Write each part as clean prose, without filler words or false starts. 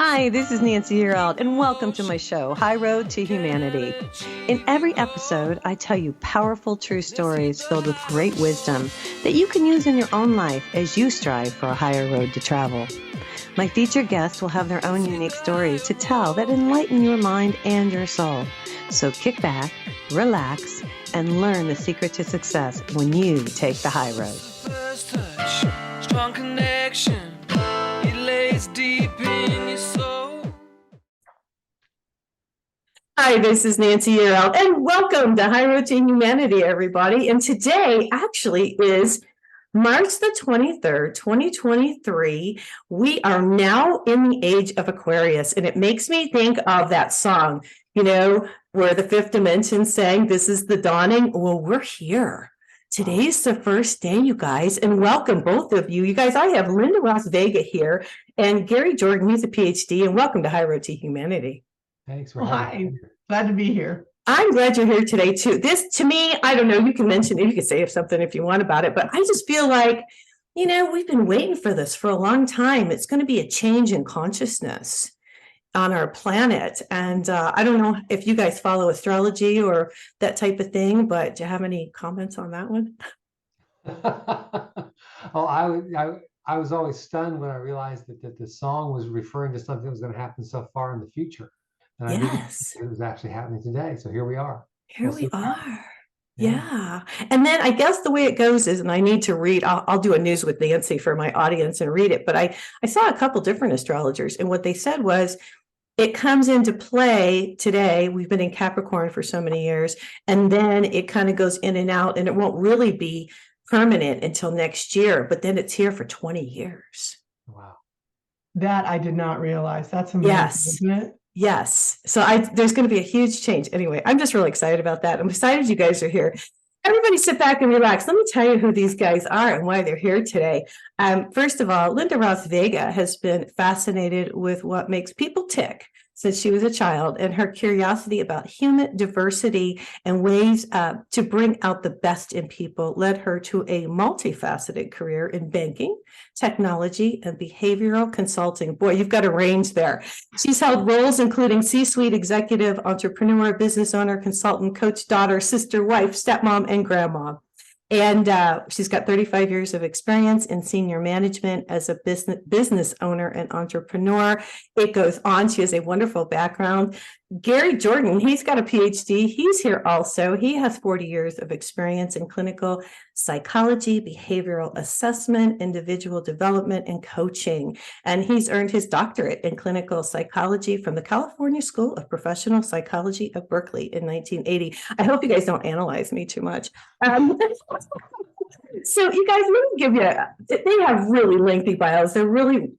Hi, this is Nancy Yearout, and welcome to my show, High Road to Humanity. In every episode, I tell you powerful true stories filled with great wisdom that you can use in your own life as you strive for a higher road to travel. My featured guests will have their own unique stories to tell that enlighten your mind and your soul. So kick back, relax, and learn the secret to success when you take the high road. First touch, strong connection, it lays deep in your soul. Hi, this is Nancy Yearout, and welcome to High Road to Humanity, everybody. And today actually is March the 23rd, 2023. We are now in the age of Aquarius, and it makes me think of that song, where the fifth dimension sang, "This is the dawning." Well, we're here. Today's the first day, you guys, and welcome both of you. You guys, I have Lynda Vega here, and Gary Jordan, he's a PhD, and welcome to High Road to Humanity. Thanks for having me. Hi, glad to be here. I'm glad you're here today, too. This, to me, I don't know, you can mention it, you can say something if you want about it, but I just feel like, we've been waiting for this for a long time. It's going to be a change in consciousness on our planet. And I don't know if you guys follow astrology or that type of thing, but do you have any comments on that one? Oh, I was always stunned when I realized that the song was referring to something that was going to happen so far in the future. And I didn't think it was actually happening today. So here we are. Here we are. Yeah. And then I guess the way it goes is, and I need to read, I'll do a news with Nancy for my audience and read it, but I saw a couple different astrologers, and what they said was, it comes into play today. We've been in Capricorn for so many years, and then it kind of goes in and out, and it won't really be permanent until next year, but then it's here for 20 years. Wow. That I did not realize. That's amazing, Yes. isn't it? Yes. So there's going to be a huge change. Anyway, I'm just really excited about that. I'm excited you guys are here. Everybody sit back and relax. Let me tell you who these guys are and why they're here today. First of all, Lynda Vega has been fascinated with what makes people tick since she was a child, and her curiosity about human diversity and ways to bring out the best in people led her to a multifaceted career in banking, technology, and behavioral consulting. Boy, you've got a range there. She's held roles including C-suite executive, entrepreneur, business owner, consultant, coach, daughter, sister, wife, stepmom, and grandma. And she's got 35 years of experience in senior management as a business owner and entrepreneur. It goes on. She has a wonderful background. Gary Jordan, he's got a PhD. He's here also. He has 40 years of experience in clinical psychology, behavioral assessment, individual development, and coaching. And he's earned his doctorate in clinical psychology from the California School of Professional Psychology of Berkeley in 1980. I hope you guys don't analyze me too much. So you guys, let me give you, they have really lengthy bios. They're really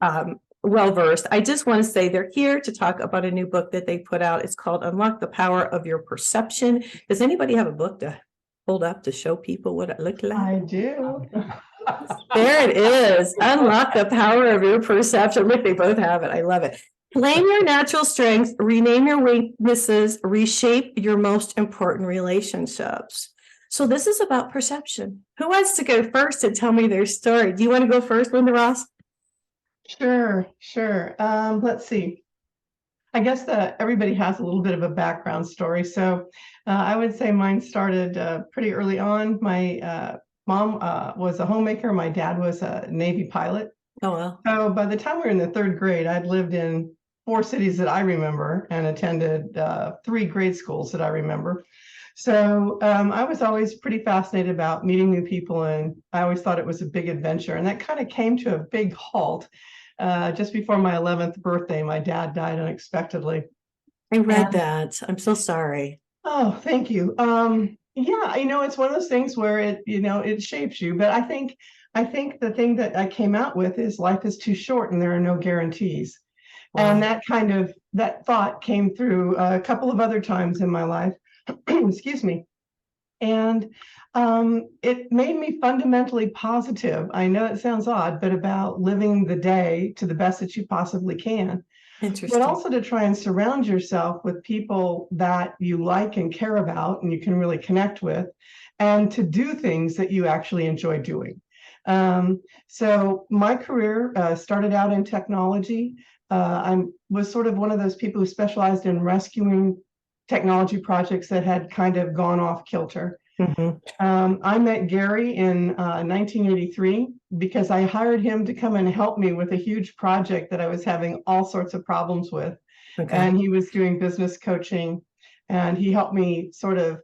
well-versed. I just want to say they're here to talk about a new book that they put out. It's called Unlock the Power of Your Perception. Does anybody have a book to hold up to show people what it looked like? I do. There it is. Unlock the Power of Your Perception. Look, they both have it. I love it. Claim your natural strengths, rename your weaknesses, reshape your most important relationships. So this is about perception. Who wants to go first and tell me their story? Do you want to go first, Lynda Ross? Sure. Let's see. I guess that everybody has a little bit of a background story. So I would say mine started pretty early on. My mom was a homemaker. My dad was a Navy pilot. Oh, well. So by the time we were in the third grade, I'd lived in 4 cities that I remember and attended 3 grade schools that I remember. So I was always pretty fascinated about meeting new people, and I always thought it was a big adventure. And that kind of came to a big halt just before my 11th birthday. My dad died unexpectedly. I read that. I'm so sorry. Oh, thank you. Yeah, it's one of those things where it shapes you. But I think the thing that I came out with is life is too short and there are no guarantees. Wow. And that thought came through a couple of other times in my life. Excuse me. And it made me fundamentally positive. I know it sounds odd, but about living the day to the best that you possibly can. Interesting. But also to try and surround yourself with people that you like and care about and you can really connect with, and to do things that you actually enjoy doing. So my career started out in technology. I was sort of one of those people who specialized in rescuing technology projects that had kind of gone off kilter. I met Gary in 1983 because I hired him to come and help me with a huge project that I was having all sorts of problems with. And he was doing business coaching, and he helped me sort of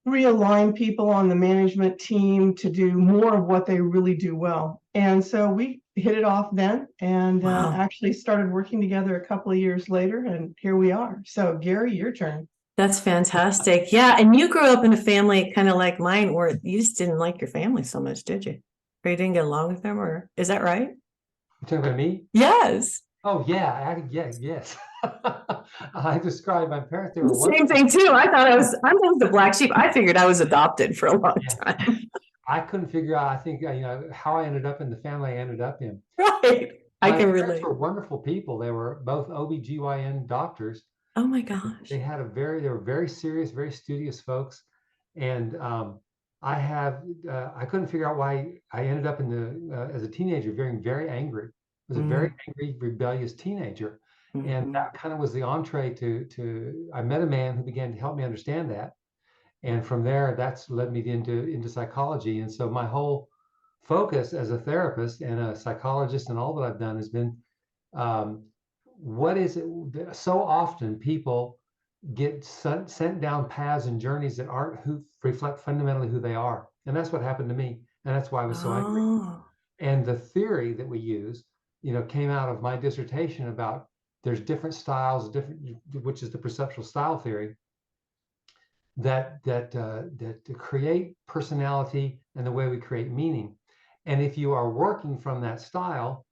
realign people on the management team to do more of what they really do well. And so we hit it off then, and actually started working together a couple of years later, and here we are. So Gary, your turn. That's fantastic. Yeah. And you grew up in a family kind of like mine, where you just didn't like your family so much, did you? Or you didn't get along with them, or is that right? You talking about me? Yes. Oh yeah, yes. I described my parents. They were Same thing too. I'm the black sheep. I figured I was adopted for a long time. I couldn't figure out, I think, how I ended up in the family I ended up in. Right. I can parents relate. were wonderful people. They were both OBGYN doctors. Oh my gosh. They were very serious, very studious folks. And I couldn't figure out why I ended up as a teenager, very angry. I was a very angry, rebellious teenager. And that kind of was the entree to I met a man who began to help me understand that. And from there, that's led me into psychology. And so my whole focus as a therapist and a psychologist and all that I've done has been, what is it? So often people get sent down paths and journeys that aren't who reflect fundamentally who they are. And that's what happened to me. And that's why I was so angry. And the theory that we use, came out of my dissertation about there's different styles, which is the perceptual style theory, that create personality and the way we create meaning. And if you are working from that style,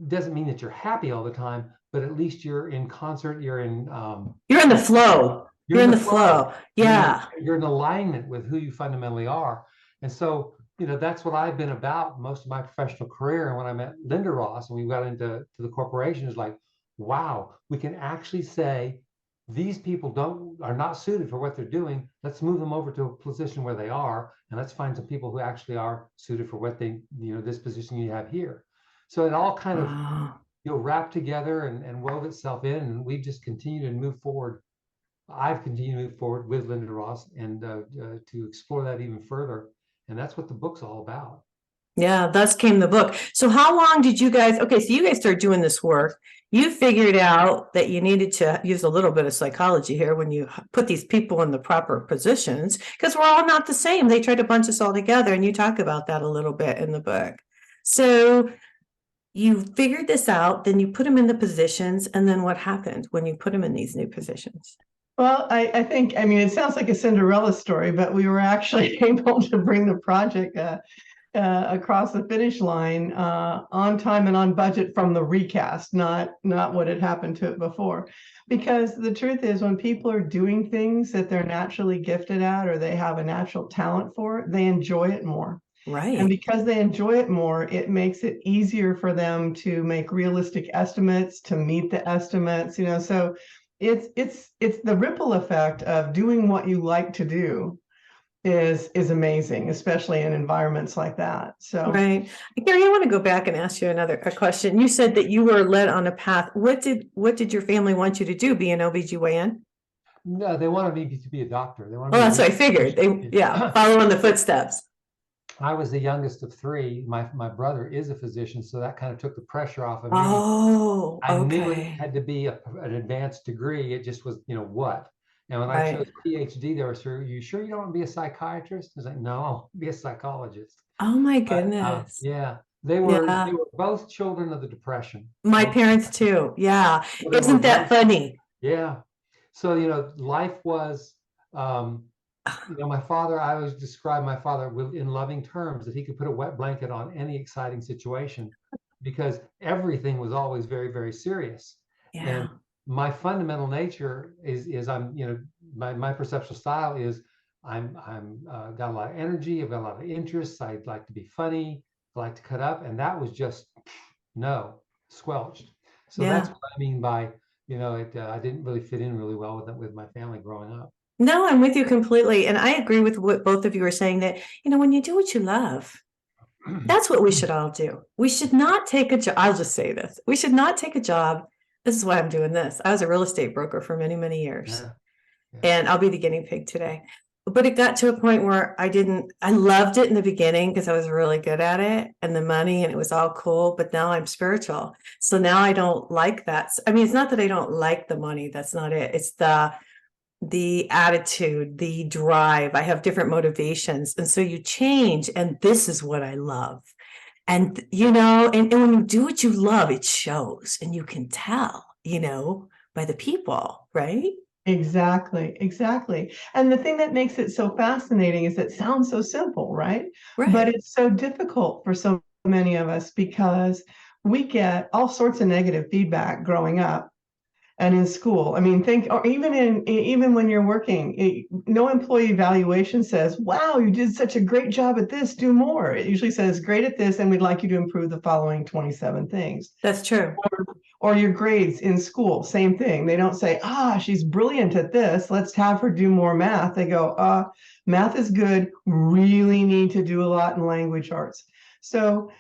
doesn't mean that you're happy all the time, but at least you're in concert. You're in the flow. You're in the flow. Yeah. You're in alignment with who you fundamentally are. And so, that's what I've been about most of my professional career. And when I met Lynda Ross and we got into the corporation, it's like, wow, we can actually say these people are not suited for what they're doing. Let's move them over to a position where they are, and let's find some people who actually are suited for what this position you have here. So it all kind of wrapped together and wove itself in, and we just continue to move forward. I've continued to move forward with Lynda Ross and to explore that even further, and that's what the book's all about. Yeah, thus came the book. So how long did you guys, so you guys started doing this work. You figured out that you needed to use a little bit of psychology here when you put these people in the proper positions, because we're all not the same. They try to bunch us all together, and you talk about that a little bit in the book. So you figured this out, then you put them in the positions, and then what happened when you put them in these new positions? Well, I think, it sounds like a Cinderella story, but we were actually able to bring the project across the finish line on time and on budget from the recast, not what had happened to it before. Because the truth is, when people are doing things that they're naturally gifted at, or they have a natural talent for, they enjoy it more. Right. And because they enjoy it more, it makes it easier for them to make realistic estimates, to meet the estimates, so it's the ripple effect of doing what you like to do is amazing, especially in environments like that. So right. Gary, I want to go back and ask you a question. You said that you were led on a path. What did your family want you to do? Be an OBGYN? No, they wanted me to be a doctor. They wanted that's what I figured. Follow in the footsteps. I was the youngest of three. My brother is a physician, so that kind of took the pressure off of me. Oh, I knew it had to be an advanced degree. It just was, what? And when I chose PhD, they were, "Sir, you sure you don't want to be a psychiatrist?" I was like, "No, I'll be a psychologist." Oh my goodness. Yeah, they were both children of the Depression. My parents too. Yeah. Isn't that funny? Yeah. So, life was, my father, I always describe my father in loving terms, that he could put a wet blanket on any exciting situation because everything was always very, very serious. Yeah. And my fundamental nature is I'm, my perceptual style is I'm got a lot of energy. I've got a lot of interests. I like to be funny. I like to cut up. And that was just squelched. So that's what I mean by, I didn't really fit in really well with my family growing up. No, I'm with you completely. And I agree with what both of you are saying, that, when you do what you love, That's what we should all do. We should not take a job. I'll just say this. We should not take a job. This is why I'm doing this. I was a real estate broker for many, many years. Yeah. Yeah. And I'll be the guinea pig today. But it got to a point where I loved it in the beginning because I was really good at it and the money and it was all cool. But now I'm spiritual. So now I don't like that. I mean, it's not that I don't like the money. That's not it. It's the attitude, the drive. I have different motivations. And so you change. And this is what I love. And, and when you do what you love, it shows and you can tell, by the people, right? Exactly. And the thing that makes it so fascinating is it sounds so simple, right? Right. But it's so difficult for so many of us because we get all sorts of negative feedback growing up and in school. I mean, or even when you're working, no employee evaluation says, wow, you did such a great job at this, do more. It usually says, great at this, and we'd like you to improve the following 27 things. That's true. Or your grades in school, same thing. They don't say, she's brilliant at this, let's have her do more math. They go, math is good, really need to do a lot in language arts. So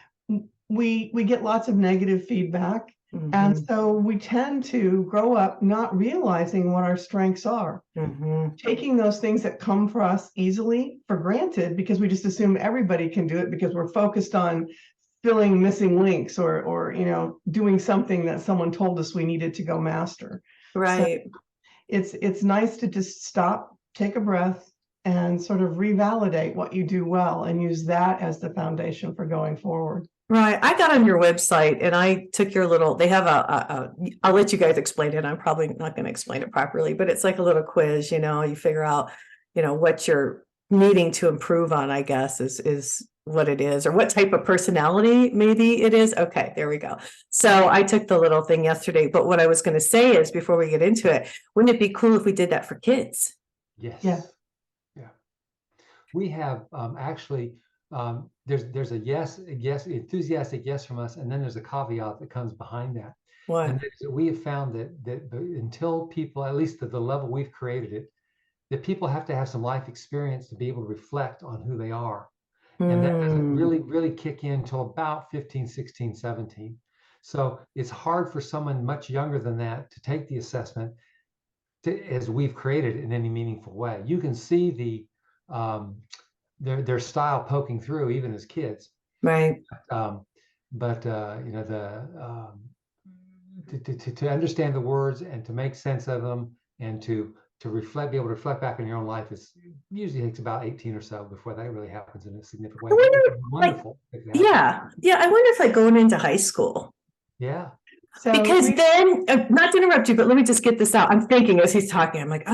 we get lots of negative feedback. Mm-hmm. And so we tend to grow up not realizing what our strengths are, taking those things that come for us easily for granted because we just assume everybody can do it because we're focused on filling missing links or doing something that someone told us we needed to go master. Right. So it's nice to just stop, take a breath, and sort of revalidate what you do well and use that as the foundation for going forward. Right. I got on your website and I took your they have I'll let you guys explain it. I'm probably not going to explain it properly, but it's like a little quiz, you figure out, what you're needing to improve on, I guess, is what it is, or what type of personality maybe it is. Okay, there we go. So I took the little thing yesterday, but what I was going to say is before we get into it, wouldn't it be cool if we did that for kids? Yes. Yeah. Yeah. We have actually, there's a yes, enthusiastic yes from us, and then there's a caveat that comes behind that. What? And we have found that until people, at least at the level we've created it, that people have to have some life experience to be able to reflect on who they are. And that doesn't really kick in until about 15, 16, 17. So it's hard for someone much younger than that to take the assessment as we've created it in any meaningful way. You can see their style poking through even as kids. Right. To understand the words and to make sense of them and to reflect, be able to reflect back on your own life usually takes about 18 or so before that really happens in a significant way. I wonder, wonderful. Yeah. I wonder if going into high school. Yeah. So because then, not to interrupt you, but let me just get this out. I'm thinking as he's talking, I'm like,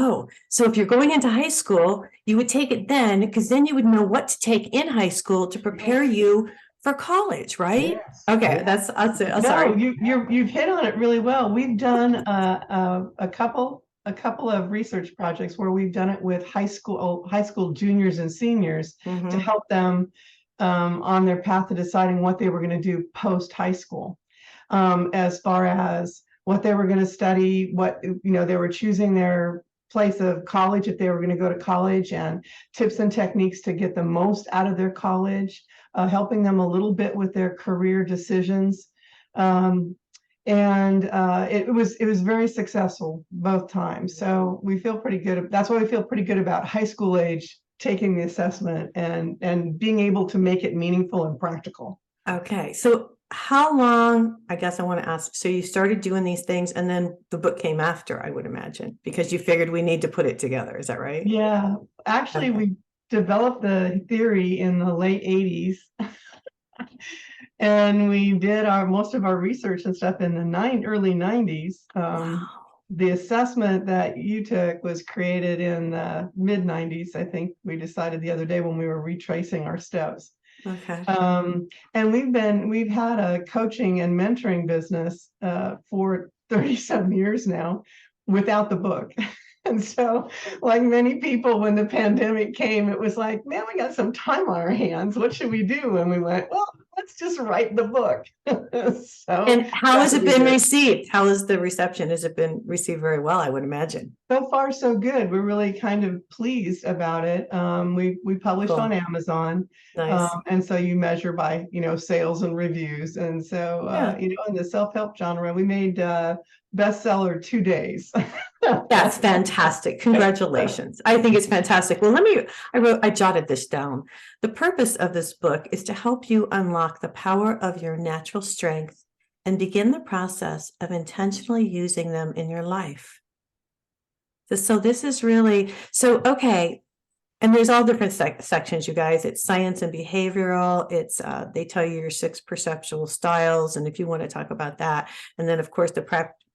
so if you're going into high school, you would take it then, because then you would know what to take in high school to prepare you for college, right? Yes. Okay, that's it. I'm sorry. You've hit on it really well. We've done a couple of research projects where we've done it with high school juniors and seniors to help them on their path to deciding what they were going to do post high school, as far as what they were going to study, what they were choosing their place of college if they were going to go to college, and tips and techniques to get the most out of their college, helping them a little bit with their career decisions. It was very successful both times. So we feel pretty good. That's why we feel pretty good about high school age taking the assessment and being able to make it meaningful and practical. Okay. So how long, I guess I want to ask, so you started doing these things and then the book came after, I would imagine, because you figured we need to put it together. Is that right? Yeah. Actually, we developed the theory in the late 80s. And we did most of our research and stuff in the early 90s. Wow. The assessment that you took was created in the mid 90s. I think we decided the other day when we were retracing our steps. Okay. And we've had a coaching and mentoring business for 37 years now without the book. And so, like many people, when the pandemic came, it was like, man, we got some time on our hands. What should we do? And we went, well, let's just write the book. So And how has that it we been did. received? How is the reception? Has it been received very well? I would imagine. So far, so good. We're really kind of pleased about it. We published Cool. on Amazon, Nice. and so you measure by sales and reviews. And so Yeah. in the self-help genre, we made bestseller 2 days. That's fantastic. Congratulations. I think it's fantastic. Well, I jotted this down. The purpose of this book is to help you unlock the power of your natural strength and begin the process of intentionally using them in your life. So this is really, okay. And there's all different sections, you guys. It's science and behavioral. It's they tell you your 6 perceptual styles, and if you want to talk about that, and then of course the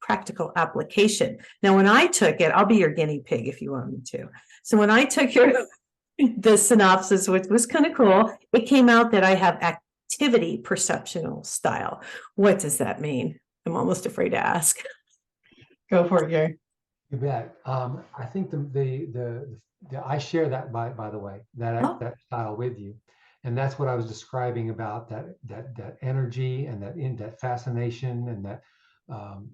practical application. Now, when I took it, I'll be your guinea pig if you want me to. So when I took the synopsis, which was kind of cool, it came out that I have activity perceptual style. What does that mean? I'm almost afraid to ask. Go for it, Gary. You bet. I think I share that by the way, that style with you. And that's what I was describing about that energy and that fascination and that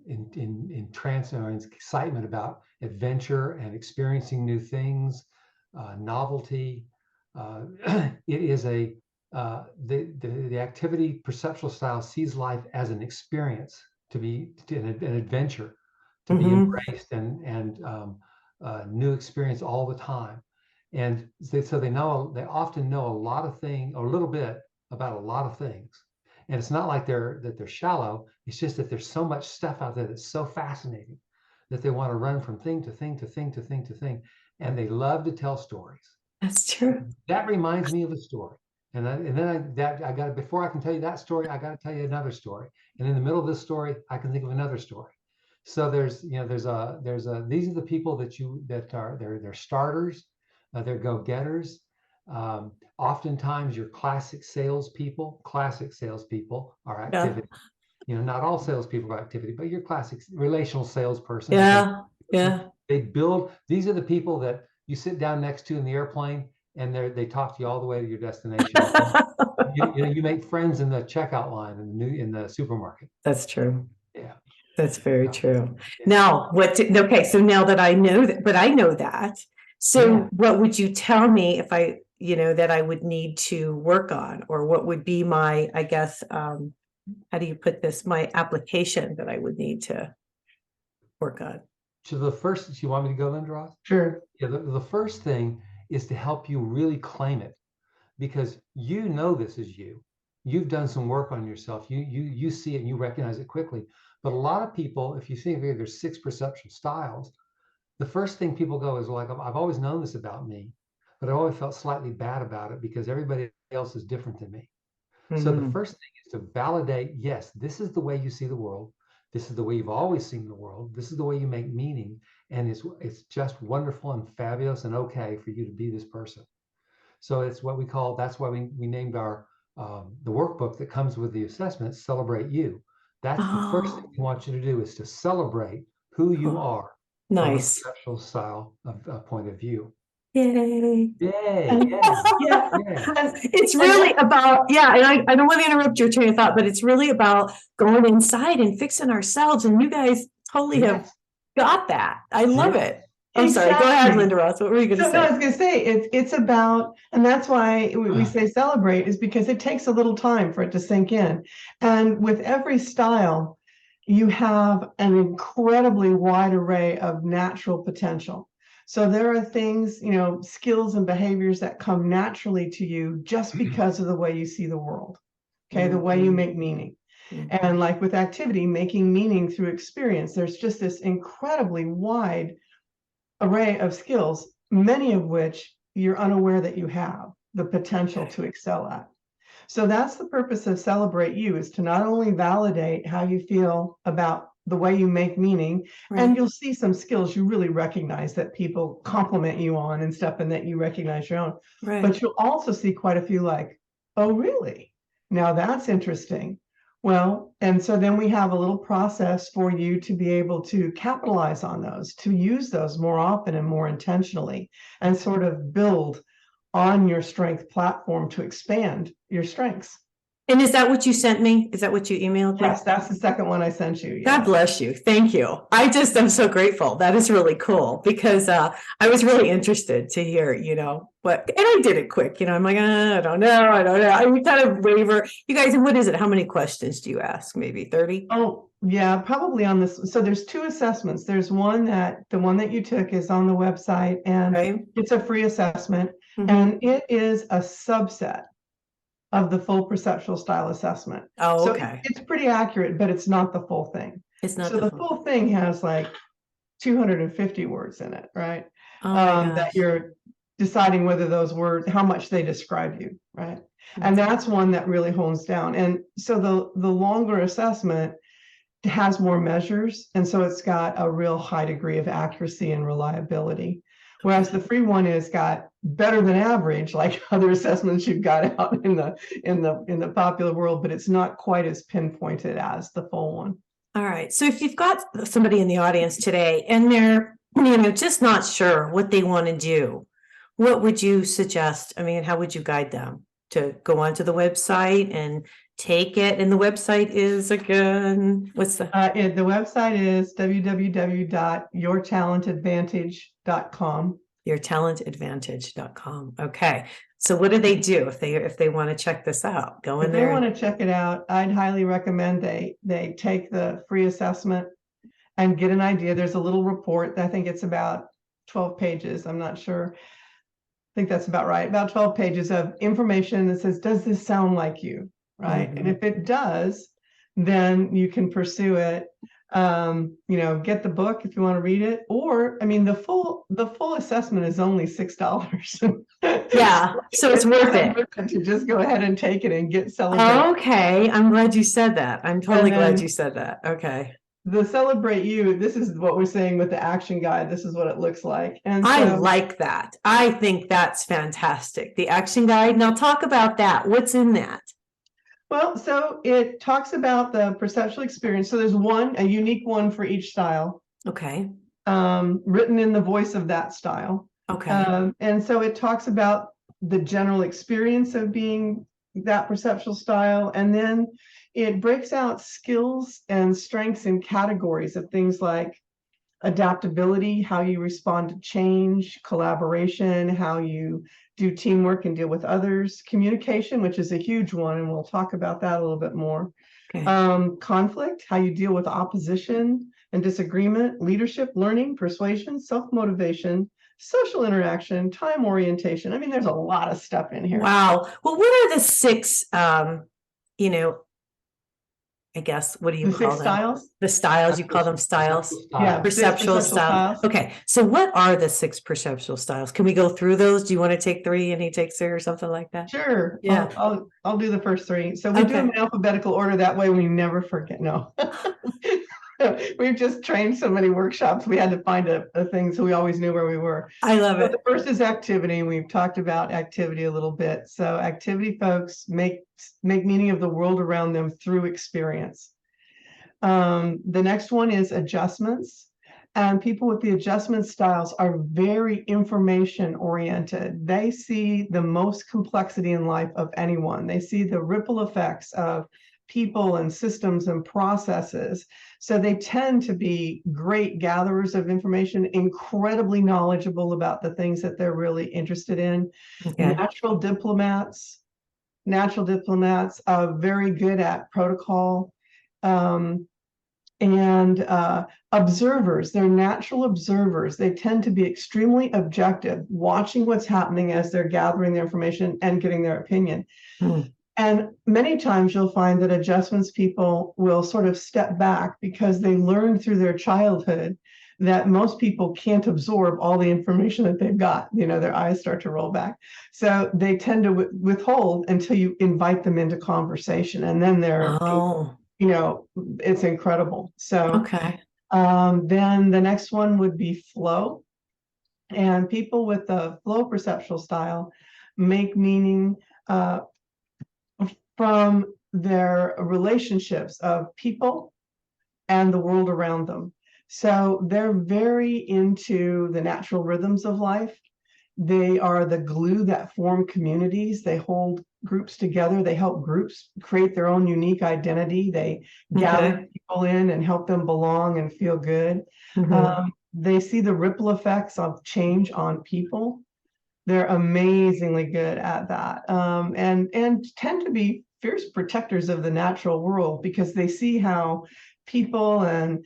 in trance or excitement about adventure and experiencing new things, novelty. It is the activity perceptual style sees life as an experience, an adventure, to be embraced and new experience all the time. And they often know a lot of things, or a little bit about a lot of things. And it's not like they're shallow. It's just that there's so much stuff out there that's so fascinating that they want to run from thing to thing to thing to thing to thing. And they love to tell stories. That's true. That reminds me of a story. Before I can tell you that story, I got to tell you another story. And in the middle of this story, I can think of another story. So these are the people they're starters, they're go-getters. Oftentimes your classic salespeople are activity. Not all salespeople are activity, but your classic relational salesperson. Yeah. These are the people that you sit down next to in the airplane, and they talk to you all the way to your destination. you make friends in the checkout line in the supermarket. That's true. Yeah. That's very true. Now, so now that I know that, but I know that. So what would you tell me if I, that I would need to work on, or what would be my, I guess, how do you put this, my application that I would need to work on? So the first, do you want me to go, Lynda Ross? Sure. Yeah, the first thing is to help you really claim it, because this is you. You've done some work on yourself. You see it and you recognize it quickly. But a lot of people, if you think there's 6 perceptual styles, the first thing people go is like, I've always known this about me, but I always felt slightly bad about it because everybody else is different than me. So the first thing is to validate, yes, this is the way you see the world. This is the way you've always seen the world. This is the way you make meaning. And it's just wonderful and fabulous and okay for you to be this person. So it's what we call, that's why we named our the workbook that comes with the assessment, Celebrate You. That's the first thing we want you to do, is to celebrate who you are. Nice. From a perceptual style of point of view. Yay. Yay. Yeah. It's really about, and I don't want to interrupt your train of thought, but it's really about going inside and fixing ourselves. And you guys totally have got that. I love it. I'm sorry. Go ahead, Lynda Ross. What were you going to say? No, I was going to say it's about, and that's why we say celebrate, is because it takes a little time for it to sink in. And with every style, you have an incredibly wide array of natural potential. So there are things, skills and behaviors that come naturally to you just because of the way you see the world. Okay, the way you make meaning. And like with activity, making meaning through experience, there's just this incredibly wide array of skills, many of which you're unaware that you have the potential to excel at. So that's the purpose of Celebrate You, is to not only validate how you feel about the way you make meaning, and you'll see some skills you really recognize that people compliment you on and stuff, and that you recognize your own. But you'll also see quite a few like, oh, really? Now that's interesting. Well, and so then we have a little process for you to be able to capitalize on those, to use those more often and more intentionally, and sort of build on your strength platform to expand your strengths. And is that what you sent me? Is that what you emailed me? Yes, that's the second one I sent you. God Yes. bless you. Thank you. I'm so grateful. That is really cool because I was really interested to hear, and I did it quick, I'm like, I don't know. I kind of waver. You guys, what is it? How many questions do you ask? Maybe 30? Oh, yeah, probably on this. So there's two assessments. There's the one that you took is on the website, and Right. it's a free assessment, Mhm. and it is a subset of the full perceptual style assessment. Oh, So okay. it's pretty accurate, but it's not the full thing. It's not So the full thing has like 250 words in it, right? Oh my That gosh. you're deciding whether those words, how much they describe you, right? And Mhm. that's one that really hones down. And so the longer assessment has more measures, and so it's got a real high degree of accuracy and reliability. Whereas the free one has got better than average, like other assessments you've got out in the popular world, but it's not quite as pinpointed as the full one. All right. So if you've got somebody in the audience today and they're, just not sure what they want to do, what would you suggest? I mean, how would you guide them to go onto the website and take it? And the website is, again, what's the The website is www.yourtalentadvantage.com. yourtalentadvantage.com. Okay. So what do they do if they want to check this out? Go in If they there. want to check it out, I'd highly recommend they take the free assessment and get an idea. There's a little report. I think it's about 12 pages. I'm not sure. I think that's about right. About 12 pages of information that says, does this sound like you? Right. Mhm. And if it does, then you can pursue it. Get the book if you want to read it, or I mean, the full assessment is only $6. Yeah. So it's worth it. To just go ahead and take it and get celebrated. Okay. I'm glad you said that. I'm totally And then- glad you said that. Okay. The Celebrate You, this is what we're saying with the action guide. This is what it looks like. And I so, like that. I think that's fantastic. The action guide. Now talk about that. What's in that? well, so it talks about the perceptual experience. So there's a unique one for each style, Okay. written in the voice of that style. Okay. And so it talks about the general experience of being that perceptual style. And then it breaks out skills and strengths in categories of things like adaptability, how you respond to change, collaboration, how you do teamwork and deal with others, communication, which is a huge one, and we'll talk about that a little bit more. Okay. Conflict, how you deal with opposition and disagreement, leadership, learning, persuasion, self-motivation, social interaction, time orientation. I mean, there's a lot of stuff in here. Wow. Well, what are the six, I guess, what do you The call six them? styles? The styles, you call them styles? Yeah, six Perceptual styles. styles. Okay. So what are the six perceptual styles? Can we go through those? Do you want to take 3 and he takes 3 or something like that? Sure. Yeah. I'll do the first 3. So we do them in alphabetical order. That way we never forget. No. We've just trained so many workshops. We had to find a thing so we always knew where we were. I love it. The first is activity. We've talked about activity a little bit. So activity folks make meaning of the world around them through experience. The next one is adjustments. And people with the adjustment styles are very information oriented. They see the most complexity in life of anyone. They see the ripple effects of people and systems and processes. So they tend to be great gatherers of information, incredibly knowledgeable about the things that they're really interested in. Okay. Natural diplomats are very good at protocol. Observers, they're natural observers. They tend to be extremely objective, watching what's happening as they're gathering the information and getting their opinion. And many times you'll find that adjustments people will sort of step back because they learned through their childhood that most people can't absorb all the information that they've got. Their eyes start to roll back. So they tend to withhold until you invite them into conversation, and then they're it's incredible. So okay. Then the next one would be flow. And people with the flow perceptual style make meaning from their relationships of people and the world around them. So they're very into the natural rhythms of life. They are the glue that form communities. They hold groups together. They help groups create their own unique identity. They gather people in and help them belong and feel good. They see the ripple effects of change on people. They're amazingly good at that, and tend to be fierce protectors of the natural world, because they see how people and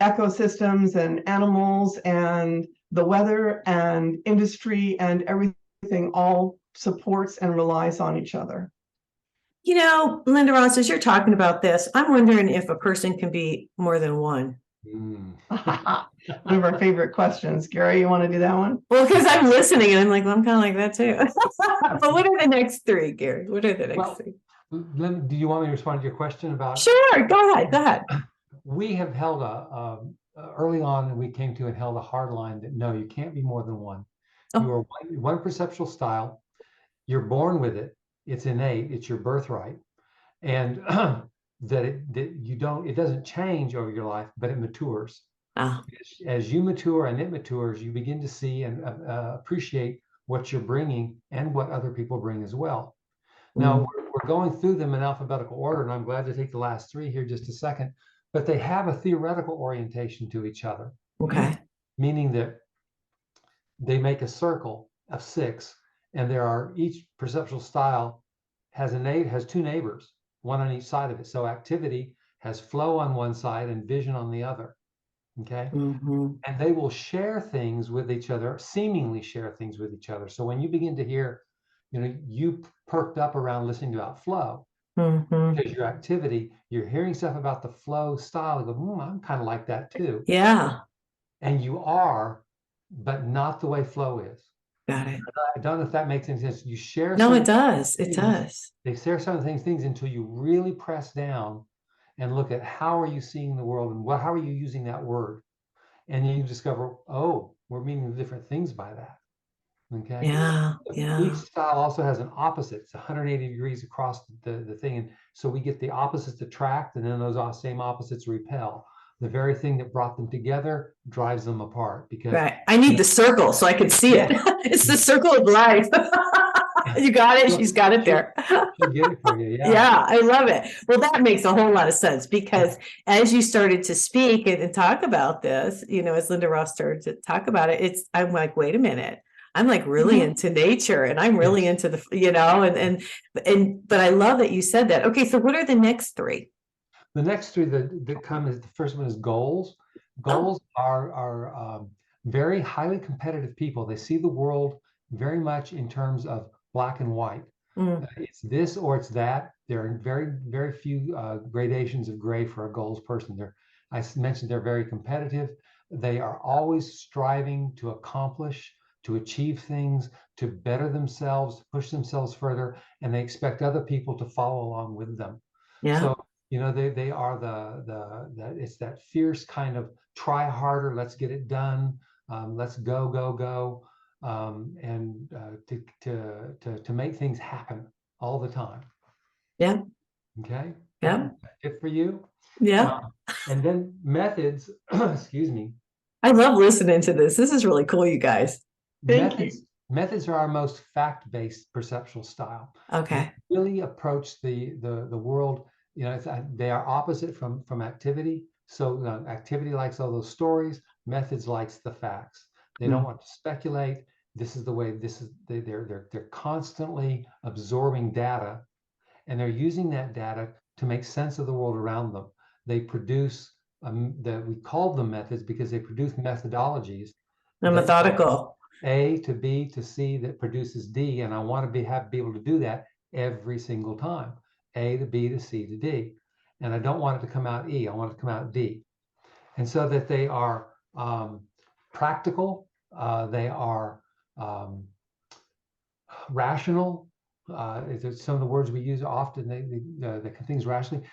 ecosystems and animals and the weather and industry and everything all supports and relies on each other. You know, Lynda Ross, as you're talking about this, I'm wondering if a person can be more than one. One of our favorite questions. Gary, you want to do that one? Well, because I'm listening and I'm like, well, I'm kind of like that too. But what are the next three, Gary? What are the next three? Lynn, do you want me to respond to your question about? Sure, go ahead. We have held early on, we came to and held a hard line that no, you can't be more than one. You are one perceptual style. You're born with it. It's innate. It's your birthright, and it doesn't change over your life, but it matures. As you mature and it matures, you begin to see and appreciate what you're bringing and what other people bring as well. Now, we're going through them in alphabetical order, and I'm glad to take the last three here just a second, but they have a theoretical orientation to each other. Okay. Meaning that they make a circle of 6, and each perceptual style has two neighbors, one on each side of it. So activity has flow on one side and vision on the other. Okay. And they will share things with each other, seemingly share things with each other. So when you begin to hear, you perked up around listening about flow, because your activity, you're hearing stuff about the flow style. You go, I'm kind of like that too. Yeah. And you are, but not the way flow is. Got it. I don't know if that makes any sense. You share. No, it does. It does. They share some of the things until you really press down and look at how are you seeing the world and how are you using that word, and then you discover, oh, we're meaning different things by that. Okay. Yeah. Each style also has an opposite. It's 180 degrees across the thing, and so we get the opposites attract, and then those same opposites repel. The very thing that brought them together drives them apart. Because I need the circle so I can see it. It's the circle of life. You got it. She's got it there. She'll get it for you. Yeah, I love it. Well, that makes a whole lot of sense, because as you started to speak and talk about this, as Lynda Ross started to talk about it, I'm like, wait a minute. I'm like really into nature, and I'm really into the, but I love that you said that. Okay. So what are the next three? The next three that come is, the first one is goals. Goals are very highly competitive people. They see the world very much in terms of black and white. It's this or it's that. There are very, very few gradations of gray for a goals person. I mentioned they're very competitive. They are always striving to accomplish, to achieve things, to better themselves, to push themselves further, and they expect other people to follow along with them. Yeah. So they are it's that fierce kind of try harder, let's get it done, let's go, and to make things happen all the time. Yeah. Okay. Yeah. It for you. Yeah. And then methods. Excuse me. I love listening to this. This is really cool, you guys. Thank you. Methods are our most fact-based perceptual style. Okay. They really approach the world. They are opposite from activity. So activity likes all those stories. Methods likes the facts. They don't want to speculate. This is the way. They're constantly absorbing data, and they're using that data to make sense of the world around them. They produce we call them methods because they produce methodologies. Methodical. A to B to C that produces D, and I want to be able to do that every single time. A to B to C to D, and I don't want it to come out E. I want it to come out D, and so that they are practical. They are rational. Some of the words we use often. The things rationally.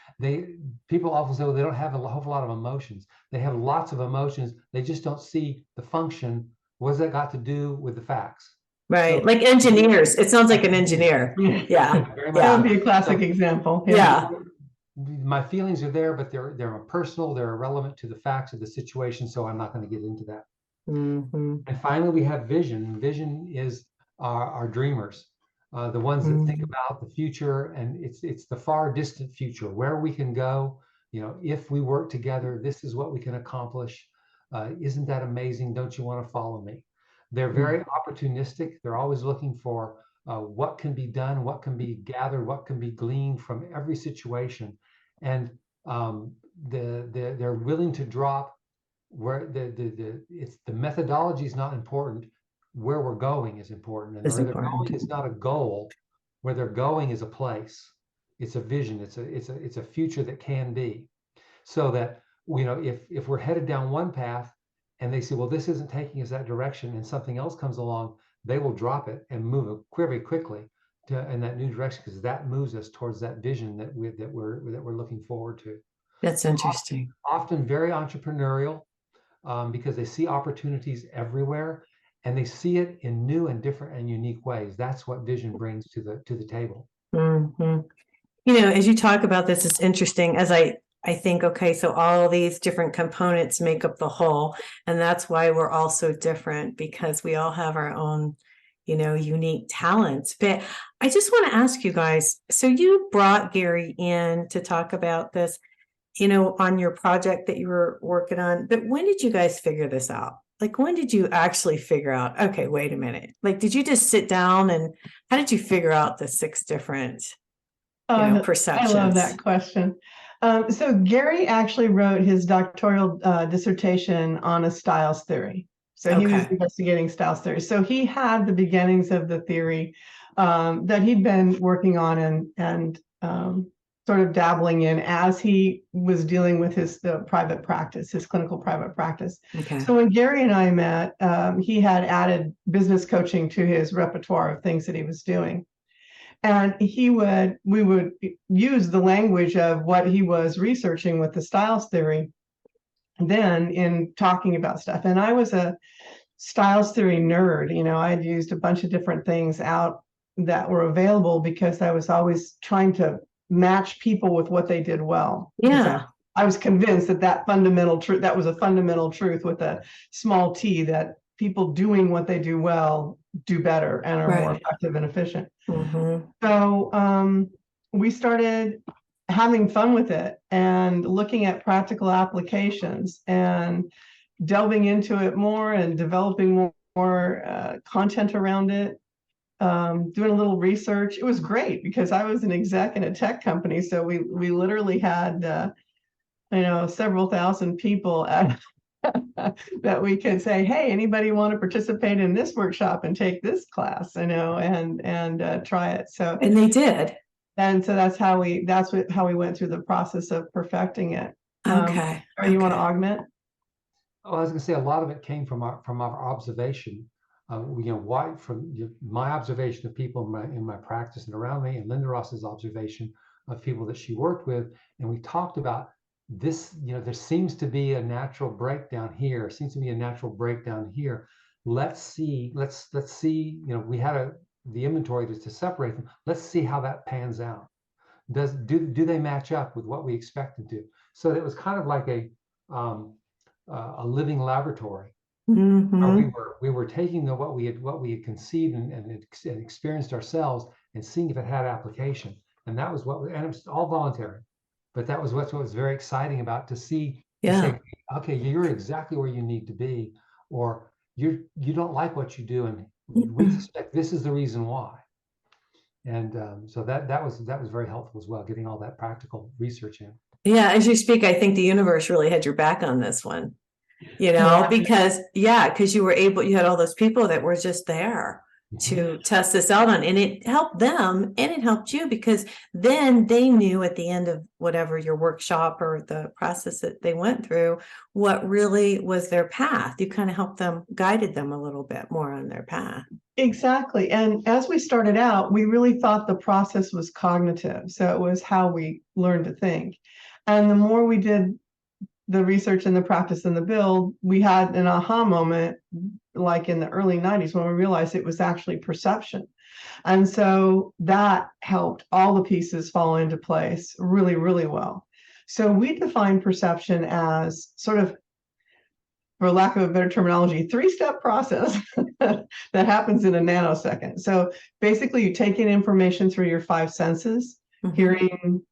People often say, well, they don't have a whole lot of emotions. They have lots of emotions. They just don't see the function. What does that got to do with the facts? Right. So, like engineers. It sounds like an engineer. Yeah. That would be a classic example. Yeah. My feelings are there, but they're personal. They're irrelevant to the facts of the situation. So I'm not going to get into that. Mhm. And finally, we have vision. Vision is our dreamers, the ones that think about the future, and it's the far distant future where we can go. You know, if we work together, this is what we can accomplish. Isn't that amazing? Don't you want to follow me? They're very opportunistic. They're always looking for what can be done, what can be gathered, what can be gleaned from every situation, and they're willing to drop where the methodology is not important. Where we're going is important, and Is where they're important. going is not a goal. Where they're going is a place. It's a vision. It's a future that can be. So that, you know, if we're headed down one path and they say, well, this isn't taking us that direction, and something else comes along, they will drop it and move very quickly in that new direction, because that moves us towards that vision that we're looking forward to. That's interesting. Often very entrepreneurial, because they see opportunities everywhere, and they see it in new and different and unique ways. That's what vision brings to the table. Mhm. You know, as you talk about this, it's interesting as I think, okay, so all these different components make up the whole, and that's why we're all so different, because we all have our own, you know, unique talents. But I just want to ask you guys, so you brought Gary in to talk about this, you know, on your project that you were working on, but when did you guys figure this out? Like, when did you actually figure out, okay, wait a minute, like, did you just sit down, and how did you figure out the 6 different, you know, I love perceptions? that question. So Gary actually wrote his doctoral dissertation on a styles theory. So he was Okay. investigating styles theory. So he had the beginnings of the theory that he'd been working on and sort of dabbling in as he was dealing with his private practice, his clinical private practice. Okay. So when Gary and I met, he had added business coaching to his repertoire of things that he was doing. And we would use the language of what he was researching with the styles theory then in talking about stuff. And I was a styles theory nerd. You know, I'd used a bunch of different things out that were available because I was always trying to match people with what they did well. Yeah. I was convinced that fundamental truth, that was a fundamental truth with a small t, that people doing what they do well do better and are more effective and efficient. So we started having fun with it and looking at practical applications and delving into it more and developing more content around it, doing a little research. It was great because I was an exec in a tech company. So we literally had, you know, several thousand people that we could say, hey, anybody want to participate in this workshop and take this class, you know, and try it. So, and they did. And so that's how we went through the process of perfecting it. Okay. Or you want to augment? Oh, I was going to say a lot of it came from our observation. You know, my observation of people in my practice and around me, and Lynda Ross's observation of people that she worked with, and we talked about this. You know, there seems to be a natural breakdown here. Seems to be a natural breakdown here. Let's see. You know, we had the inventory to separate them. Let's see how that pans out. Do they match up with what we expect them to? So it was kind of like a living laboratory. We were taking what we had conceived and experienced ourselves and seeing if it had application. And that was and it was all voluntary, but that was what was very exciting about to see. To say, okay, you're exactly where you need to be, or you don't like what you do, and we suspect this is the reason why. And so that was very helpful as well, getting all that practical research in. Yeah, as you speak, I think the universe really had your back on this one, you know, because you had all those people that were just there to test this out on, and it helped them and it helped you, because then they knew at the end of whatever your workshop or the process that they went through, what really was their path. You kind of helped them, guided them a little bit more on their path. Exactly. And as we started out, we really thought the process was cognitive. So it was how we learned to think. And the more we did the research and the practice and the build, we had an aha moment, like in the early 90s, when we realized it was actually perception. And so that helped all the pieces fall into place really, really well. So we define perception as sort of for lack of a better terminology, 3-step process that happens in a nanosecond. So basically, you take in information through your 5 senses: hearing,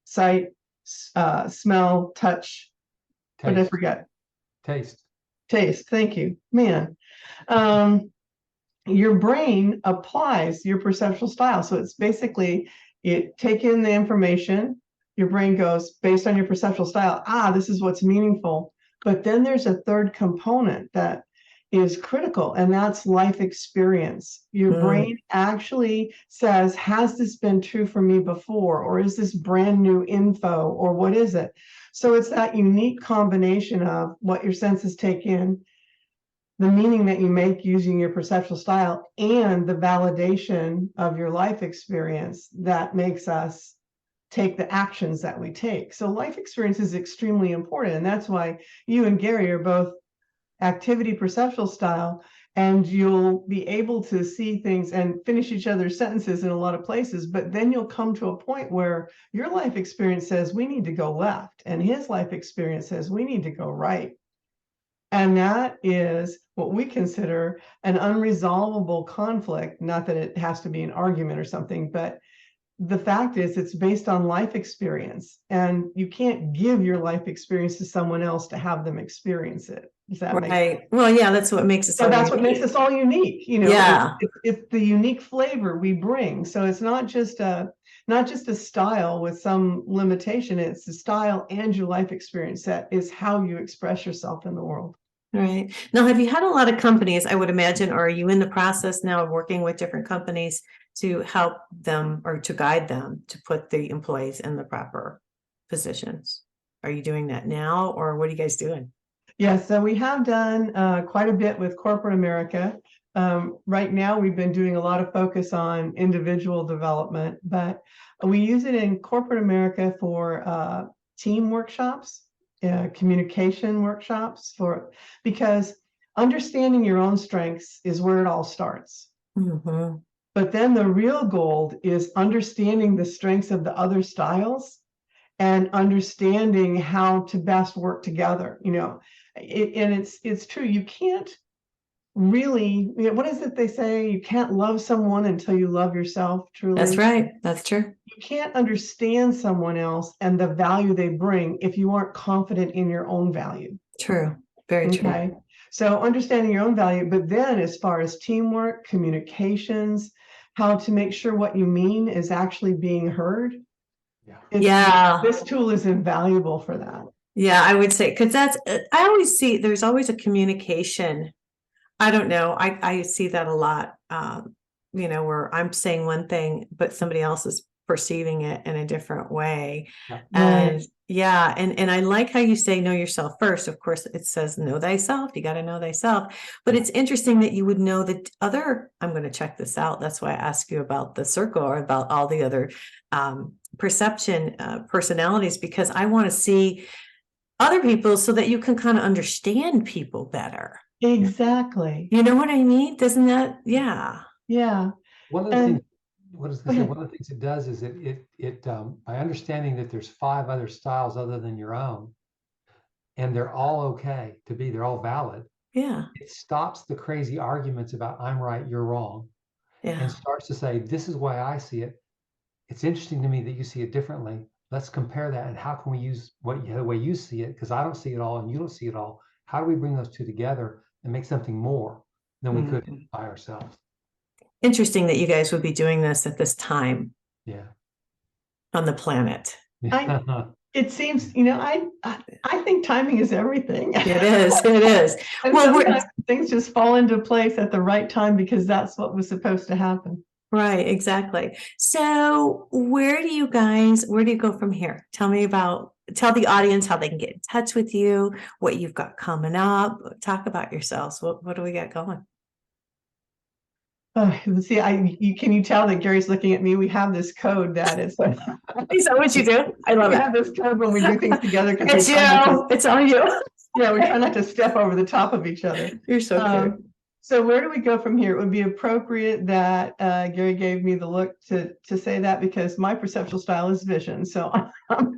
sight, smell, touch. What did I forget? Taste. Thank you, man. Your brain applies your perceptual style. So it's basically, you take in the information, your brain goes, based on your perceptual style, this is what's meaningful. But then there's a third component that is critical, and that's life experience. Your brain actually says, has this been true for me before? Or is this brand new info? Or what is it? So it's that unique combination of what your senses take in, the meaning that you make using your perceptual style, and the validation of your life experience that makes us take the actions that we take. So life experience is extremely important. And that's why you and Gary are both activity perceptual style, and you'll be able to see things and finish each other's sentences in a lot of places. But then you'll come to a point where your life experience says we need to go left, and his life experience says we need to go right. And that is what we consider an unresolvable conflict. Not that it has to be an argument or something, but the fact is it's based on life experience, and you can't give your life experience to someone else to have them experience it. Does that make sense? Well, yeah, that's what makes us So that's what makes us all unique. Yeah. It's the unique flavor we bring. So it's not just a style with some limitation. It's the style and your life experience that is how you express yourself in the world. Right. Now, have you had a lot of companies, I would imagine, or are you in the process now of working with different companies to help them or to guide them to put the employees in the proper positions? Are you doing that now, or what are you guys doing? Yes, so we have done quite a bit with corporate America. Right now, we've been doing a lot of focus on individual development, but we use it in corporate America for team workshops, communication workshops, because understanding your own strengths is where it all starts. But then the real gold is understanding the strengths of the other styles and understanding how to best work together. And it's true. You can't really, what is it they say? You can't love someone until you love yourself truly. That's right. That's true. You can't understand someone else and the value they bring if you aren't confident in your own value. True. Very true. So understanding your own value, but then as far as teamwork, communications, how to make sure what you mean is actually being heard. This tool is invaluable for that. Yeah, I would say, because I always see there's always a communication. I don't know. I see that a lot, where I'm saying one thing, but somebody else is perceiving it in a different way. And and I like how you say know yourself first. Of course, it says know thyself. You got to know thyself. But it's interesting that you would know that I'm going to check this out. That's why I asked you about the circle or about all the other perception personalities, because I want to see other people so that you can kind of understand people better. Exactly. You know what I mean? Doesn't that? Yeah. One of the things, one of the things it does is it by understanding that there's 5 other styles other than your own, and they're all okay to be, they're all valid. Yeah. It stops the crazy arguments about I'm right, you're wrong. And starts to say, this is why I see it. It's interesting to me that you see it differently. Let's compare that, and how can we use the way you see it, because I don't see it all and you don't see it all. How do we bring those two together and make something more than we could by ourselves? Interesting that you guys would be doing this at this time. Yeah. On the planet. It seems, I think timing is everything. It is. It is. And sometimes things just fall into place at the right time because that's what was supposed to happen. Right, exactly. So where do you go from here? Tell the audience how they can get in touch with you, what you've got coming up. Talk about yourselves. What do we got going? See, can you tell that Gary's looking at me? We have this code that is. Is that what you do? I love it. We have this code when we do things together. It's you. It's all you. Yeah, we try not to step over the top of each other. You're so cute. So where do we go from here? It would be appropriate that Gary gave me the look to say that, because my perceptual style is vision. So I'm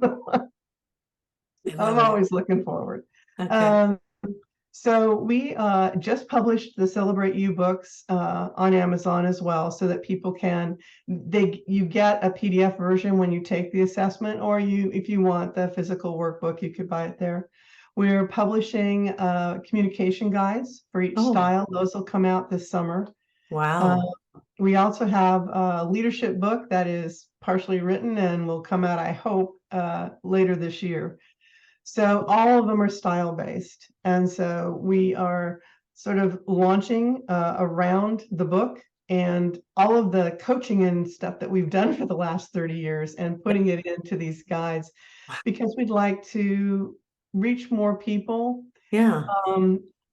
always looking forward. Okay. So we just published the Celebrate You books on Amazon as well, so that people can, you get a PDF version when you take the assessment, or if you want the physical workbook, you could buy it there. We're publishing communication guides for each style. Those will come out this summer. Wow. We also have a leadership book that is partially written and will come out, I hope, later this year. So all of them are style based. And so we are sort of launching around the book and all of the coaching and stuff that we've done for the last 30 years and putting it into these guides, because we'd like to reach more people. Yeah.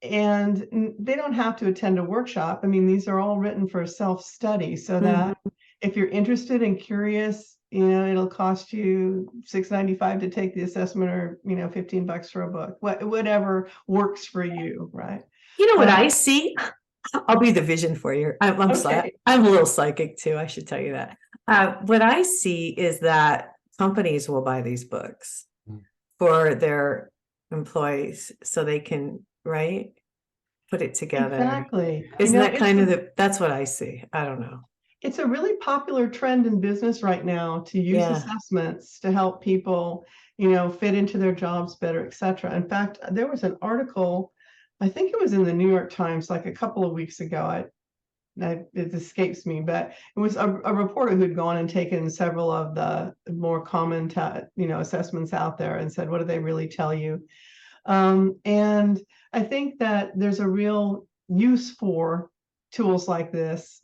And they don't have to attend a workshop. I mean, these are all written for self-study, so that if you're interested and curious, it'll cost you $6.95 to take the assessment, or $15 for a book, whatever works for you, right? You know what I see? I'll be the vision for you. I'm Okay. I'm a little psychic too, I should tell you that. What I see is that companies will buy these books for their employees so they can, right, put it together. Exactly. Isn't that kind of that's what I see. I don't know. It's a really popular trend in business right now to use assessments to help people, fit into their jobs better, etc. In fact, there was an article, I think it was in the New York Times, like a couple of weeks ago. It escapes me, but it was a reporter who'd gone and taken several of the more common, assessments out there and said, what do they really tell you? And I think that there's a real use for tools like this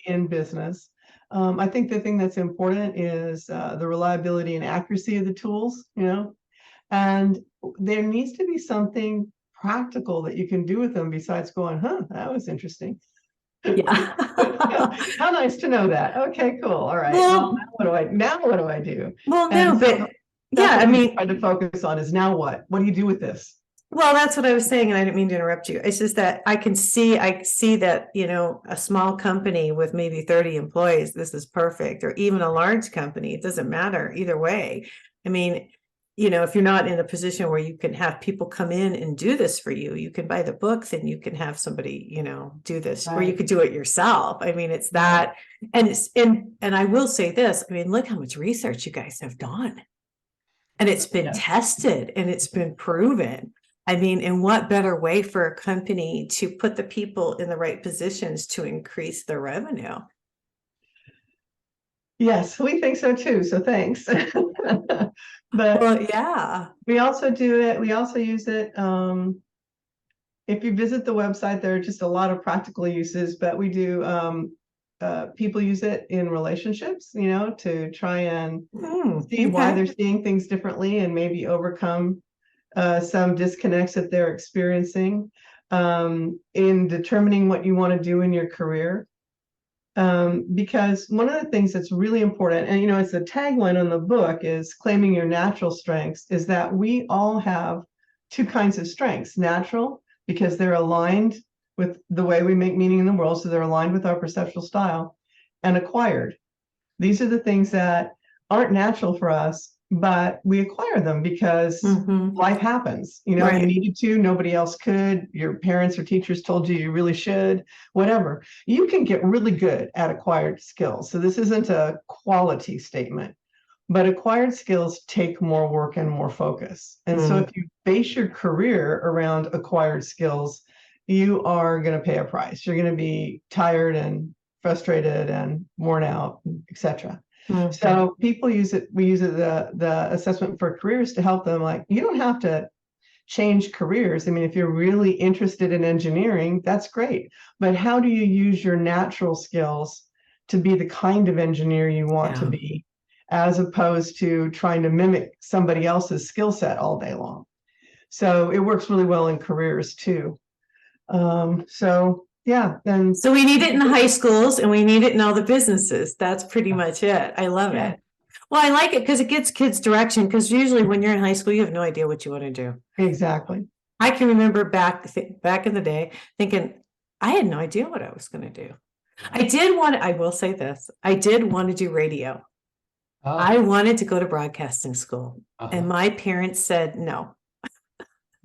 in business. I think the thing that's important is the reliability and accuracy of the tools, and there needs to be something practical that you can do with them besides going, that was interesting. Yeah. How nice to know that. Okay, cool. All right. Well, now what do I do? Well, no, but yeah, I mean, trying to focus on is now what? What do you do with this? Well, that's what I was saying, and I didn't mean to interrupt you. It's just that I see that, a small company with maybe 30 employees, this is perfect, or even a large company, it doesn't matter either way. I mean, if you're not in a position where you can have people come in and do this for you, you can buy the books and you can have somebody, do this, or you could do it yourself. I mean, it's that, and I will say this, I mean, look how much research you guys have done. And it's been tested and it's been proven. I mean, in what better way for a company to put the people in the right positions to increase their revenue? Yes, we think so too. So thanks. But well, yeah, we also do it. We also use it. If you visit the website, there are just a lot of practical uses, but we do. People use it in relationships, to try and see why they're seeing things differently and maybe overcome some disconnects that they're experiencing, in determining what you want to do in your career. Because one of the things that's really important, and it's the tagline on the book, is claiming your natural strengths, is that we all have two kinds of strengths: natural, because they're aligned with the way we make meaning in the world, so they're aligned with our perceptual style, and acquired. These are the things that aren't natural for us, but we acquire them because life happens. You needed to, nobody else could. Your parents or teachers told you really should, whatever. You can get really good at acquired skills. So this isn't a quality statement, but acquired skills take more work and more focus. And so if you base your career around acquired skills, you are going to pay a price. You're going to be tired and frustrated and worn out, etc. So people use it. We use it, the assessment for careers, to help them. Like, you don't have to change careers. I mean, if you're really interested in engineering, that's great. But how do you use your natural skills to be the kind of engineer you want to be, as opposed to trying to mimic somebody else's skill set all day long? So it works really well in careers too. So we need it in the high schools and we need it in all the businesses. That's pretty much it. I love it. Well, I like it because it gives kids direction, because usually when you're in high school, you have no idea what you want to do. Exactly. I can remember back in the day thinking I had no idea what I was going to do. I will say this, I did want to do radio. I wanted to go to broadcasting school, and my parents said no.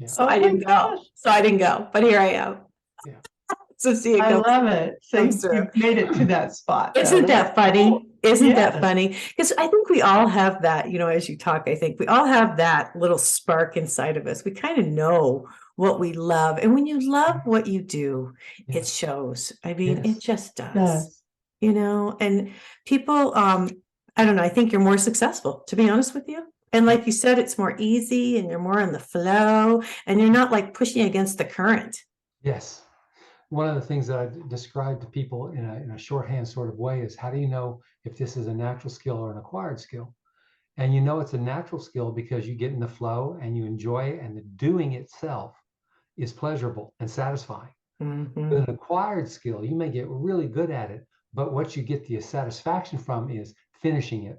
Yeah. So I Oh my didn't go. gosh. So I didn't go, but here I am. Yeah. So see it I go. love it. So comes through. you've made it to that spot. though. Isn't That's that funny? cool. Isn't that Yes. funny? Because I think we all have that, you know, as you talk, I think we all have that little spark inside of us. We kind of know what we love. And when you love what you do, it Yes. shows. I mean, Yes. it just does, Yes. you know, and people, I don't know, I think you're more successful, to be honest with you. And like you said, it's more easy and you're more in the flow and you're not like pushing against the current. Yes. One of the things that I describe to people in a shorthand sort of way is, how do you know if this is a natural skill or an acquired skill? And you know it's a natural skill because you get in the flow and you enjoy it, and the doing itself is pleasurable and satisfying. Mhm. With an acquired skill, you may get really good at it, but what you get the satisfaction from is finishing it.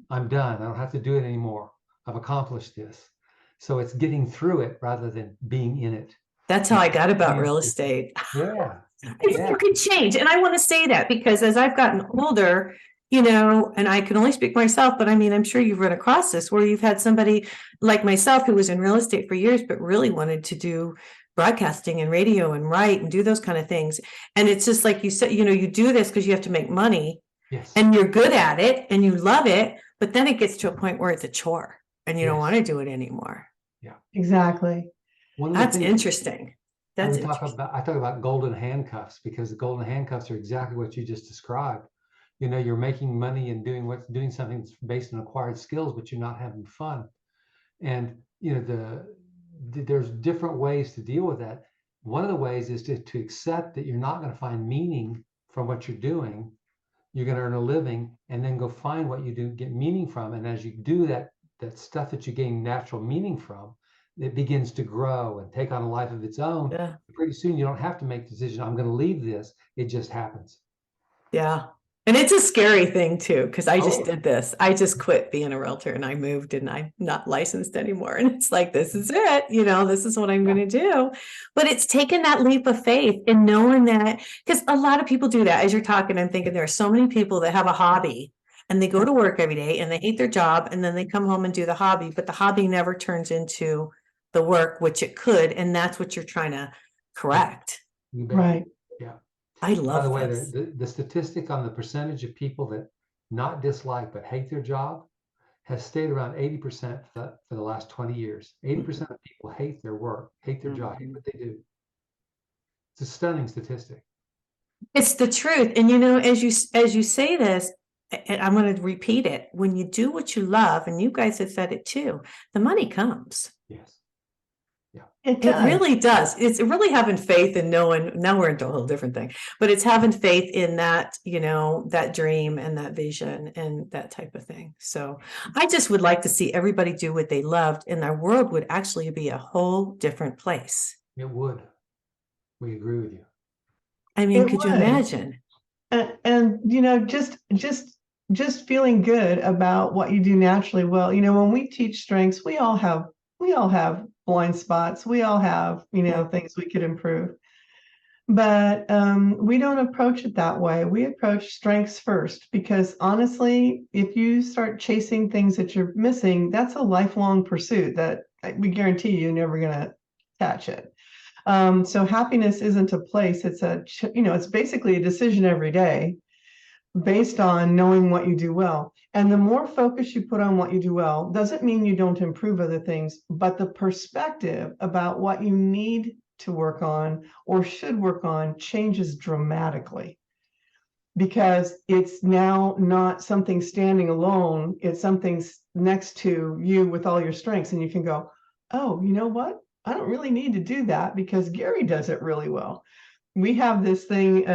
I'm done. I don't have to do it anymore. I've accomplished this. So it's getting through it rather than being in it. That's how I got about real estate. Yeah. I think Yeah. you can change. And I want to say that because as I've gotten older, you know, and I can only speak for myself, but I mean, I'm sure you've run across this where you've had somebody like myself who was in real estate for years, but really wanted to do broadcasting and radio and write and do those kind of things. And it's just like you said, you know, you do this because you have to make money Yes. and you're good at it and you love it, but then it gets to a point where it's a chore and you don't Yes. want to do it anymore. Exactly. One of the That's things interesting. when That's we talk interesting. about, I talk about golden handcuffs, because the golden handcuffs are exactly what you just described. You know, you're making money and doing something that's based on acquired skills, but you're not having fun. And you know, there's different ways to deal with that. One of the ways is to accept that you're not going to find meaning from what you're doing. You're going to earn a living and then go find what you do get meaning from. And as you do that stuff that you gain natural meaning from, it begins to grow and take on a life of its own. Yeah. Pretty soon you don't have to make the decision, I'm going to leave this. It just happens. Yeah. And it's a scary thing too, because I just Oh. did this. I just quit being a realtor and I moved and I'm not licensed anymore. And it's like, this is it, you know, this is what I'm going to do. But it's taken that leap of faith and knowing that, because a lot of people do that. As you're talking, I'm thinking there are so many people that have a hobby and they go to work every day and they hate their job and then they come home and do the hobby, but the hobby never turns into the work, which it could. And that's what you're trying to correct. You bet. Right. Yeah. I By love the way, this. the statistic on the percentage of people that not dislike but hate their job has stayed around 80% for the last 20 years. 80% of people hate their work, hate their job, hate what they do. It's a stunning statistic. It's the truth. And you know, as you say this, and I'm going to repeat it, when you do what you love, and you guys have said it too, the money comes. Yes. It It does. really does. It's really having faith in knowing, now we're into a whole different thing, but it's having faith in that, you know, that dream and that vision and that type of thing. So I just would like to see everybody do what they loved and our world would actually be a whole different place. It would. We agree with you. I mean, It could you would. imagine? And you know, just feeling good about what you do naturally. Well, you know, when we teach strengths, we all have blind spots. We all have, you know, things we could improve. But we don't approach it that way. We approach strengths first, because honestly, if you start chasing things that you're missing, that's a lifelong pursuit that we guarantee you're never going to catch it. So happiness isn't a place. It's it's basically a decision every day based on knowing what you do well. And the more focus you put on what you do well, doesn't mean you don't improve other things, but the perspective about what you need to work on or should work on changes dramatically, because it's now not something standing alone. It's something next to you with all your strengths. And you can go, oh, you know what? I don't really need to do that because Gary does it really well. We have this thing,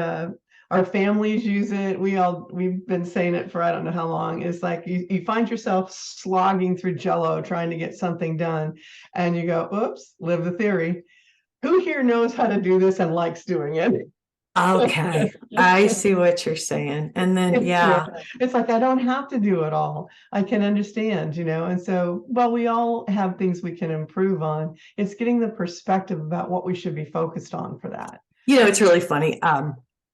our families use it. We've been saying it for I don't know how long. It's like you find yourself slogging through Jello trying to get something done, and you go, oops, live the theory. Who here knows how to do this and likes doing it? Okay, I see what you're saying. And then, yeah, It's like, I don't have to do it all. I can understand, you know, and so, well, we all have things we can improve on. It's getting the perspective about what we should be focused on for that. you know, it's really funny.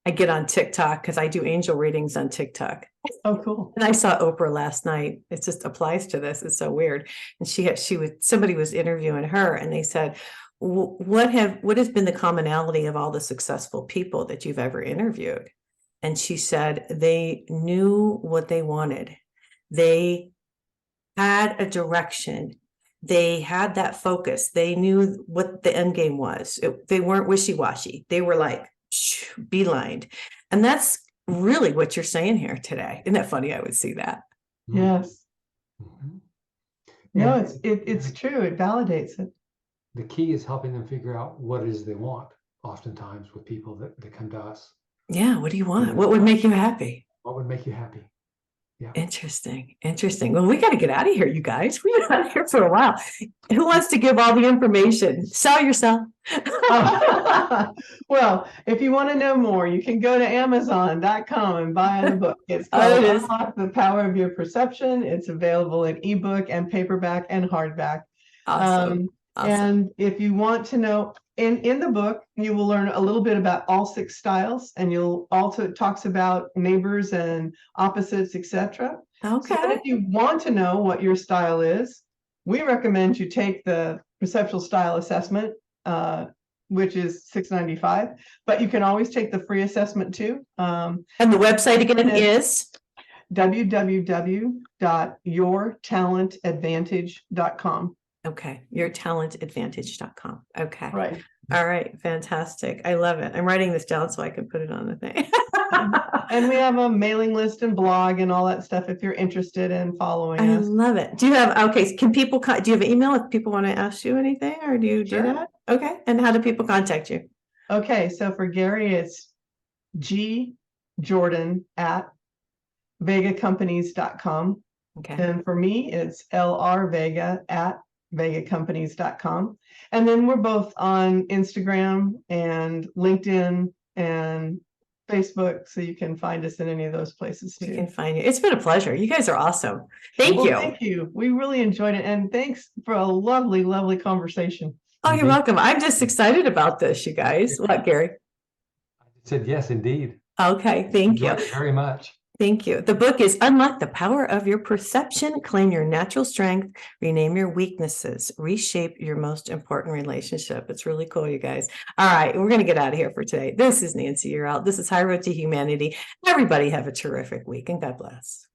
I get on TikTok because I do angel readings on TikTok. Oh, cool. And I saw Oprah last night. It just applies to this. It's so weird. And somebody was interviewing her, and they said, what has been the commonality of all the successful people that you've ever interviewed? And she said they knew what they wanted. They had a direction. They had that focus. They knew what the end game was. They weren't wishy-washy. They were like beelined. And that's really what you're saying here today. Isn't that funny? I would see that. Yes. Mhm. No, And it's true. It validates it. the key is helping them figure out what it is they want, oftentimes with people that come to us. Yeah. What do you want? What would make you happy? What would make you happy? Yeah. Interesting. Interesting. Well, we got to get out of here, you guys. We've been out here for a while. Who wants to give all the information? Sell yourself. Well, if you want to know more, you can go to Amazon.com and buy the book. It's Oh, called it is. Unlock the Power of Your Perception. It's available in ebook and paperback and hardback. Awesome. Awesome. And if you want to know, in the book, you will learn a little bit about all 6 styles, and you'll also talks about neighbors and opposites, etc. Okay. So if you want to know what your style is, we recommend you take the Perceptual Style Assessment, which is $6.95, but you can always take the free assessment too. And the website again is www.yourtalentadvantage.com. okay, yourtalentadvantage.com. Okay. Right. All right. Fantastic. I love it. I'm writing this down so I can put it on the thing. And we have a mailing list and blog and all that stuff if you're interested in following I us. love it. Do you have, okay, can people, do you have an email if people want to ask you anything, or do you do Sure. that? Okay. And how do people contact you? Okay, so for Gary, it's gjordan@vegacompanies.com. Okay. And for me, it's lrvega@vegacompanies.com. And then we're both on Instagram and LinkedIn and Facebook, so you can find us in any of those places We too. can find you. It's been a pleasure. You guys are awesome. Thank Well, you. thank you. We really enjoyed it. And thanks for a lovely, lovely conversation. Oh, you're welcome. I'm just excited about this, you guys. What, Gary? I said, yes, indeed. Okay. Thank you. Enjoyed it very much. Thank you. The book is Unlock the Power of Your Perception, Claim Your Natural Strength, Rename Your Weaknesses, Reshape Your Most Important Relationship. It's really cool, you guys. All right, we're going to get out of here for today. This is Nancy. You're out. This is High Road to Humanity. Everybody have a terrific week, and God bless.